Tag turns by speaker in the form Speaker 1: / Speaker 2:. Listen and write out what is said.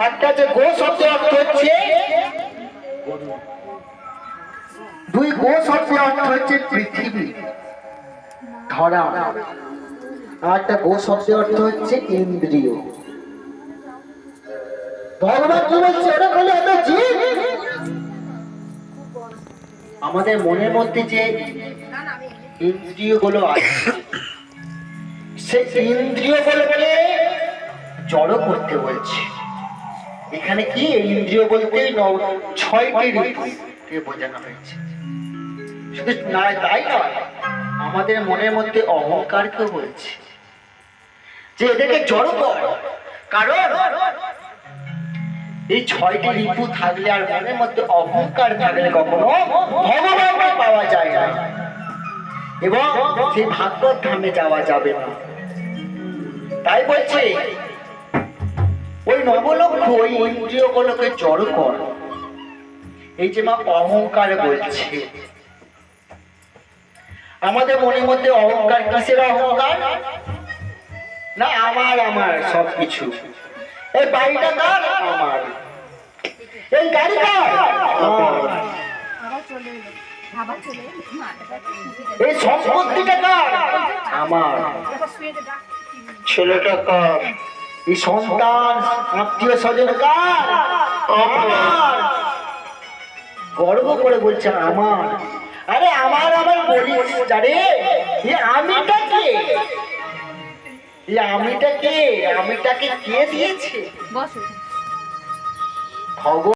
Speaker 1: একটা যে গো শব্দের অর্থ হচ্ছে দুই গো শব্দের অর্থ হচ্ছে পৃথিবী ধরা, আর একটা গো শব্দের অর্থ হচ্ছে ইন্দ্রিয়। ভগবান কি বলছে, ওরা বলে আমরা জীব, আমাদের মনের মধ্যে যে ইন্দ্রিয় গুলো আছে সেই ইন্দ্রিয় বলে জড় করতে বলছে। এখানে কি ইন্দ্রিয় বলতে 6টি ঋতুকে বোঝানো হয়েছে। শুধু তাই নয়, আমাদের মনের মধ্যে অহংকারকেও বলছে যে এদেরকে জড় কর, কারণ এই 6টি ঋতু থাকলে আর মনের মধ্যে অহংকার থাকলে কখনো ভগবানকে পাওয়া যায় না এবং সেই ভাগবত ধামে যাওয়া যাবে না। তাই বলছে ওই নবলক্ষ ওই ইন্দ্রিয় গুলোকে জড় কর। এই যে মা অহংকার বলছে, আমাদের মনের মধ্যে অহংকার কিসের অহংকার? না আমার আমার সবকিছু, এই বাড়িটা কার? আমার। এই গাড়ি কার? আমার। এই সম্পত্তিটা কার? আমার। ছেলেটা কার? এই সন্তান আত্মীয় স্বজন কার? আমার। গর্ব করে বলছে আমার। আরে আমার আমার বলিস জানে, আমিটা কে? আমিটাকে কে দিয়েছে?